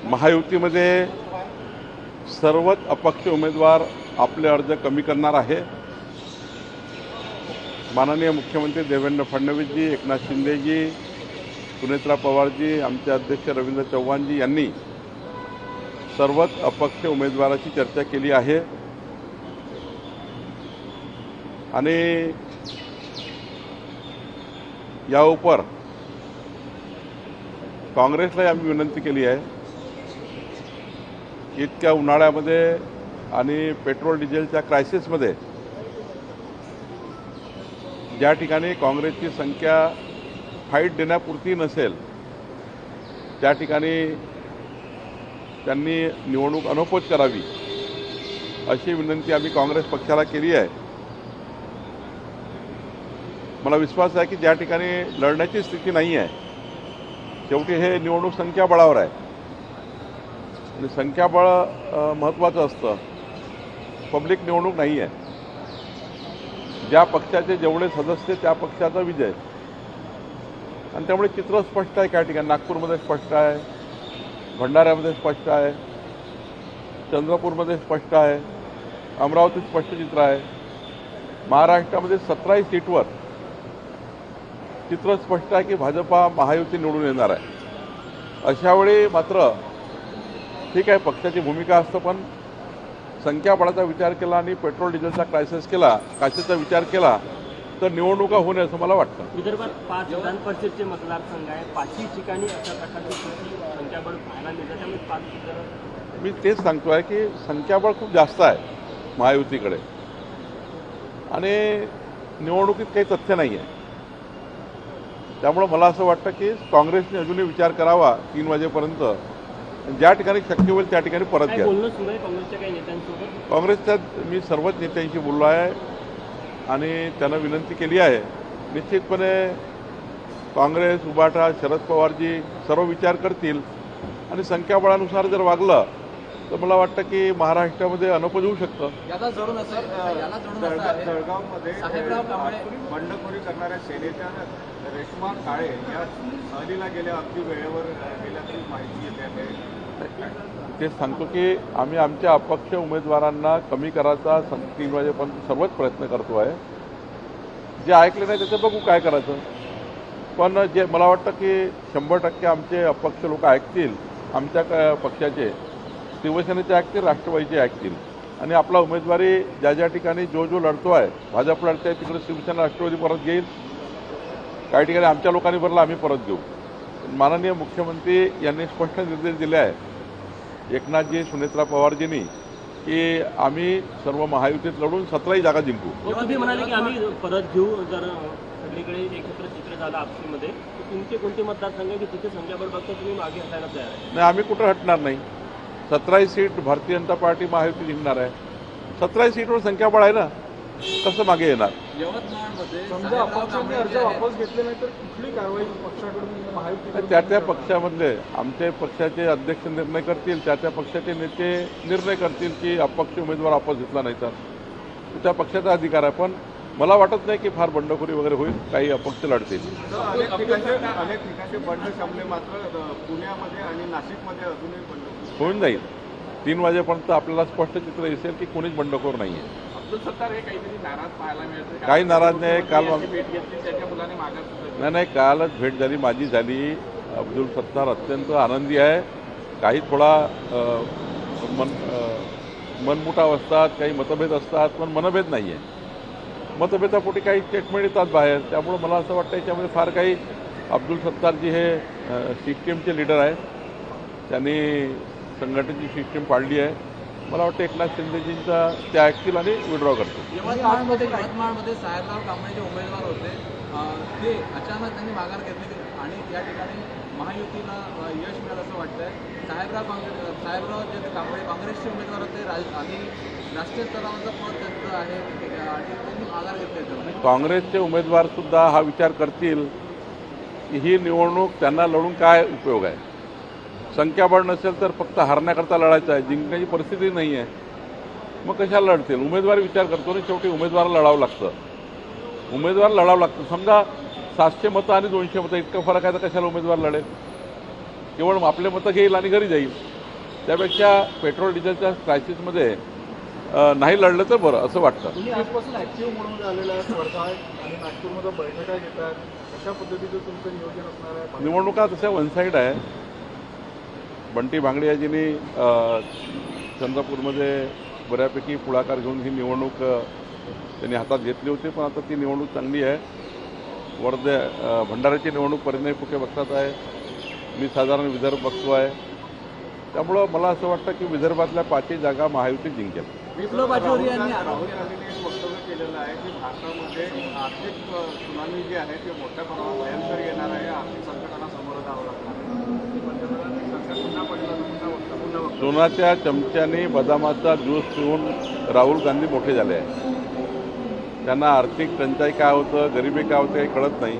महायुतीमध्ये सर्वच अपक्ष उमेदवार आपले अर्ज कमी करणार आहे। माननीय मुख्यमंत्री देवेंद्र फडणवीसजी, एकनाथ शिंदेजी, सुनेत्रा पवारजी, आमचे अध्यक्ष रवींद्र चव्हाणजी यांनी सर्वच अपक्ष उमेदवाराची चर्चा केली आहे आणि या ऊपर काँग्रेसला आम्ही विनंती केली आहे की इतक्या उन्हाळ्यामध्ये आणि पेट्रोल डिझेलच्या क्रायसिसमध्ये ज्या ठिकाणी काँग्रेसची संख्या फाईट देण्यापुरती नसेल त्या ठिकाणी त्यांनी निवडणूक अनौपच करावी अशी विनंती आम्ही काँग्रेस पक्षाला केली आहे। मला विश्वास आहे की ज्या ठिकाणी लढण्याची स्थिती नाही आहे, शेवटी हे निवडणूक संख्याबळावर आहे आणि संख्याबळ महत्त्वाचं असतं, पब्लिक निवडणूक नाही आहे। ज्या पक्षाचे जेवढे सदस्य त्या पक्षाचा विजय आणि त्यामुळे चित्र स्पष्ट आहे। त्या ठिकाणी नागपूरमध्ये स्पष्ट आहे, भंडाऱ्यामध्ये स्पष्ट आहे, चंद्रपूरमध्ये स्पष्ट आहे, अमरावतीत स्पष्ट चित्र आहे। महाराष्ट्रामध्ये 17 सीटवर चित्र स्पष्ट आहे की भाजपा महायुती निवडून येणार आहे। अशावेळी मात्र ठीक आहे, पक्षाची भूमिका असतं, पण संख्याबळाचा विचार केला आणि पेट्रोल डिझेलचा क्रायसिसचा विचार केला तर निवडणुका होऊ नये असं मला वाटतं। विदर्भात 5 विधान परिषदेचे मतदारसंघ आहे, 5ही ठिकाणी अशा प्रकारची संख्याबळ पाहायला मिळतं, त्यामुळे 5 मी तेच सांगतोय की संख्याबळ खूप जास्त आहे महायुतीकडे आणि निवडणुकीत काही तथ्य नाही आहे। त्यामुळे मला असं वाटतं की काँग्रेसने अजूनही विचार करावा 3 वाजेपर्यंत, ज्या ठिकाणी शक्य होईल त्या ठिकाणी परत घ्या। बोलणं सुरू आहे काँग्रेसच्या काही नेत्यांसोबत? काँग्रेसच्या मी सर्वच नेत्यांशी बोललो आहे आणि त्यांना विनंती केली आहे। निश्चितपणे काँग्रेस, उबाटा, शरद पवारजी सर्व विचार करतील आणि संख्याबळानुसार जर वागलं तर मला वाटतं की महाराष्ट्रामध्ये अनौपच होऊ शकतं। जळगावमध्ये बंडखोरी करणाऱ्या सेनेच्या रेश्मा काळे या सहलीला गेल्या, अगदी वेळेवर गेल्याची माहिती येते आहे। तेच सांगतो की आम्ही आमच्या अपक्ष उमेदवारांना कमी करायचा 3 वाजेपर्यंत सर्वच प्रयत्न करतो आहे। जे ऐकले नाही त्याचं बघू काय करायचं, पण जे मला वाटतं की 100% आमचे अपक्ष लोक ऐकतील, आमच्या पक्षाचे, शिवसेनेचे ऐकतील, राष्ट्रवादीचे ऐकतील आणि आपला उमेदवारी ज्या ठिकाणी जो लढतो आहे, भाजप लढते आहे तिकडे शिवसेना राष्ट्रवादी परत घेईल, काही ठिकाणी आमच्या लोकांनी भरला आम्ही परत घेऊ। माननीय मुख्यमंत्री यांनी स्पष्ट निर्देश दिले आहे, एकनाथजी, सुनेत्रा पवारजींनी, की आम्ही सर्व महायुतीत लढून 17ही जागा जिंकू। तुम्ही म्हणाले की आम्ही परत घेऊ, जर सगळीकडे एकत्र चित्र झालं आपसीमध्ये, तुमचे कोणते मतदारसंघ की तिथे संख्याबळ बघता तुम्ही मागे हटायला तयार आहे? नाही, आम्ही कुठं हटणार नाही। 17ही सीट भारतीय जनता पार्टी महायुती जिंकणार आहे। 17ही सीटवर संख्याबळ आहे ना, कसं मागे येणार? यवतमाळमध्ये समजा अपक्षांनी अर्ज वापस घेतले नाही तर कुठली कारवाई पक्षाकडून महायुती? त्या पक्षामधले आमचे पक्षाचे अध्यक्ष निर्णय करतील, त्या पक्षाचे नेते निर्णय करतील की अपक्ष उमेदवार वापस घेतला नाही तर त्या पक्षाचा अधिकार आहे। पण मला वाटत नाही की फार बंडखोरी वगैरे होईल, काही अपक्ष लढतील। अनेक ठिकाणचे बंड शमले, मात्र पुण्यामध्ये आणि नाशिकमध्ये अजूनही बंड होऊन जाईल। 3 वाजेपर्यंत आपल्याला स्पष्ट चित्र दिसेल की कोणीच बंडखोर नाही आहे। अब्दुल सत्तार हे काहीतरी नाराज पाहायला मिळते, काही नाराज नाही। काल भेट घेतली, त्याच्या मुलाने मागास नाही, कालच भेट झाली, माझी झाली। अब्दुल सत्तार अत्यंत आनंदी आहे। काही थोडा मनमुटाव असतात, काही मतभेद असतात, पण मनभेद नाही आहे। मतभेदापोटी काही स्टेटमेंट येतात बाहेर, त्यामुळे मला असं वाटतं याच्यामध्ये फार काही, अब्दुल सत्तारजी हे सिस्टीमचे लीडर आहे, त्यांनी संघटनेची सिस्टीम पाडली आहे। मला वाटतं एकनाथ शिंदेजींचा ते ऐकतील आणि विड्रॉ करतील। यवतमाळमध्ये साहेबराव कांबळे जे उमेदवार होते ते अचानक त्यांनी माघार घेतली आणि या ठिकाणी महायुतीला यश मिळालं असं वाटतंय। साहेबराव जे कांबळे काँग्रेसचे उमेदवार होते आणि राष्ट्रीय स्तरावरचं पद त्यांचं आहे आणि त्यांनी माघार घेतली। काँग्रेसचे उमेदवार सुद्धा हा विचार करतील की ही निवडणूक त्यांना लढून काय उपयोग आहे। संख्याबळ नसेल तर फक्त हारण्याकरता लढायचं आहे, जिंकण्याची परिस्थिती नाही आहे, मग कशाला लढतील? उमेदवार विचार करतो ना, शेवटी उमेदवाराला लढावं लागतं, समजा 700 मतं आणि 200 मतं इतका फरक आहे तर कशाला उमेदवार लढेल? केवळ आपले मतं घेईल आणि घरी जाईल। त्यापेक्षा पेट्रोल डिझेलच्या क्रायसिसमध्ये नाही लढलं तर बरं असं वाटतं. तुम्ही आजपासून ऍक्टिव्ह म्हणून आलेला आहे वर्धा आणि नागपूरमध्ये बैठका घेतात, कशा पद्धतीचं तुमचं नियोजन असणार आहे? निवडणुका तशा वन साईड आहे. बंटी भांगडियाजींनी चंद्रपूरमध्ये बऱ्यापैकी पुढाकार घेऊन ही निवडणूक त्यांनी हातात घेतली होती, पण आता ती निवडणूक चांगली आहे. भंडाऱ्याची निवडणूक परिणय फुके बघतात आहे, मी साधारण विदर्भ बघतो आहे. त्यामुळं मला असं वाटतं की विदर्भातल्या 5 जागा महायुती जिंकेल. विप्लव बाजोरी यांनी राहुल गांधींनी एक वक्तव्य केलेलं आहे की भारतामध्ये आर्थिक सुनामी जी आहे ती मोठ्या प्रमाणात भयंकर येणार आहे, आर्थिक संकटांना सामोरं जावं लागणार आहे. पंतप्रधानांनी सरकार पुन्हा पडलं पुन्हा सोनाच्या चमच्याने बदामाचा ज्यूस पिऊन राहुल गांधी मोठे झाले आहे. त्यांना आर्थिक टंचाई काय होतं, गरिबी काय होतं हे कळत नाही.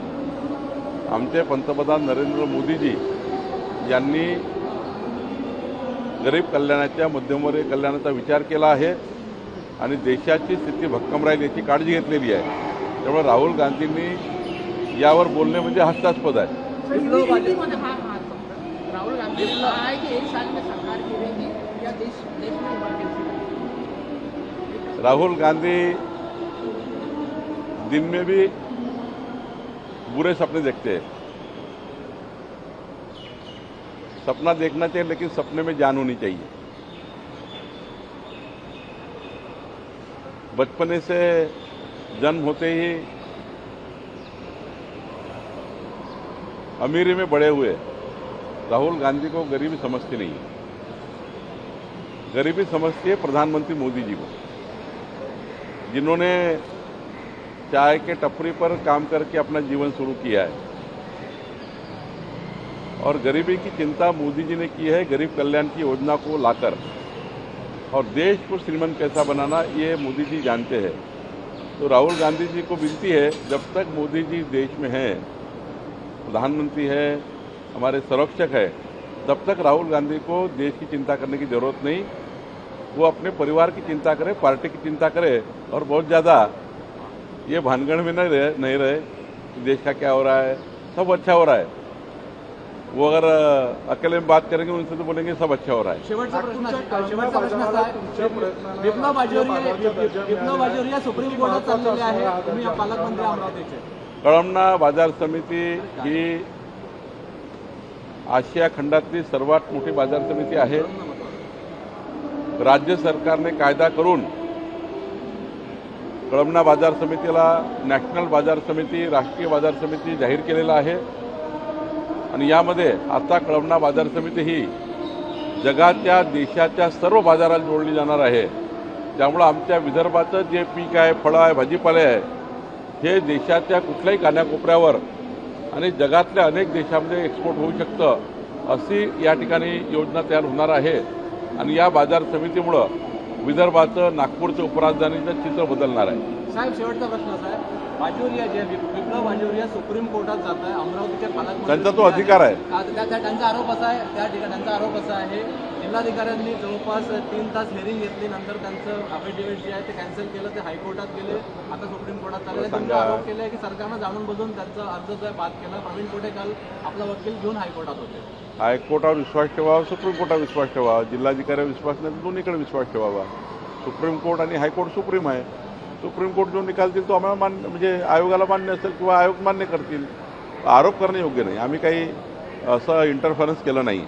आमचे पंतप्रधान नरेंद्र मोदीजी यांनी गरीब कल्याणाच्या मध्यमवर्गीय कल्याणाचा विचार केला आहे आणि देशाची स्थिती भक्कम राहील याची काळजी घेतलेली आहे. त्यामुळे राहुल गांधींनी यावर बोलणे म्हणजे हास्यास्पद आहे. राहुल गांधी ने कहा है कि 1 साल में सरकार गिरेगी या देश में इमरजेंसी लगेगी। राहुल गांधी दिन में भी बुरे सपने देखते हैं. सपना देखना चाहिए लेकिन सपने में जान होनी चाहिए. बचपने से जन्म होते ही अमीरी में बड़े हुए राहुल गांधी को गरीबी समझती नहीं है. गरीबी समझती है प्रधानमंत्री मोदी जी को, जिन्होंने चाय के टपरी पर काम करके अपना जीवन शुरू किया है. और गरीबी की चिंता मोदी जी ने की है गरीब कल्याण की योजना को लाकर, और देश को श्रीमंत कैसा बनाना ये मोदी जी जानते हैं. तो राहुल गांधी जी को विनती है, जब तक मोदी जी देश में हैं, प्रधानमंत्री है, हमारे संरक्षक है, तब तक राहुल गांधी को देश की चिंता करने की जरूरत नहीं. वो अपने परिवार की चिंता करे, पार्टी की चिंता करे, और बहुत ज़्यादा ये भानगढ़ में नहीं रहे कि देश का क्या हो रहा है, सब अच्छा हो रहा है. वो अगर अकेले में बात करेंगे उनसे तो बोलेंगे सब अच्छा हो रहा है. शेवटचा प्रश्न असा आहे, विप्लव बाजोरिया सुप्रीम कोर्टात चाललेले आहे, तुम्ही पालकमंत्री अमरावतीचे. कळमना बाजार समिती ही आशिया खंडातली सर्वात मोठी बाजार समिती आहे. राज्य सरकारने कायदा करून कळमना बाजार समितीला नॅशनल बाजार समिती, राष्ट्रीय बाजार समिती जाहीर केलेला आहे. आणि यामध्ये आता कळमना बाजार समिती ही जगाच्या देशाच्या सर्व बाजाराला जोडली जाणार आहे. त्यामुळे आमच्या विदर्भाचं जे पीक आहे, फळं आहे, भाजीपाले आहे, हे देशाच्या कुठल्याही कानाकोपऱ्यावर आणि जगातल्या अनेक देशांमध्ये एक्सपोर्ट होऊ शकतं, अशी या ठिकाणी योजना तयार होणार आहे. आणि या बाजार समितीमुळं विदर्भाचं, नागपूरचं उपराजधानीचं चित्र बदलणार आहे. साहेब, शेवटचा प्रश्न असा आहे, बाजोरिया जे विप्लव बाजोरिया सुप्रीम कोर्टात जात आहे, अमरावतीचे पालकमंत्री त्यांचा तो अधिकार आहे. त्यांचा आरोप असा आहे, त्या ठिकाणी त्यांचा आरोप असा आहे, जिल्हाधिकाऱ्यांनी जवळपास 3 तास हेअरिंग घेतली, नंतर त्यांचं अफिडेव्हिट जे आहे ते कॅन्सल केलं, ते हायकोर्टात गेले, आता सुप्रीम कोर्टात चालले. त्यांचा आरोप केला आहे की सरकारनं जाणून बुजून त्यांचा अर्ज जो आहे बाद केला. प्रवीण पोटे काल आपला वकील घेऊन हायकोर्टात होते. हायकोर्टावर विश्वास ठेवावा, सुप्रीम कोर्टावर विश्वास ठेवावा. जिल्हाधिकाऱ्यावर विश्वास नाही तर दोन्हीकडे विश्वास ठेवावा. सुप्रीम कोर्ट आणि हायकोर्ट सुप्रीम आहे. सुप्रीम कोर्ट जो निकाल देईल तो आम्हाला मान्य, म्हणजे आयोगाला मान्य असेल किंवा आयोग मान्य करतील. आरोप करणे योग्य नाही. आम्ही काही असं इंटरफरन्स केलं नाही.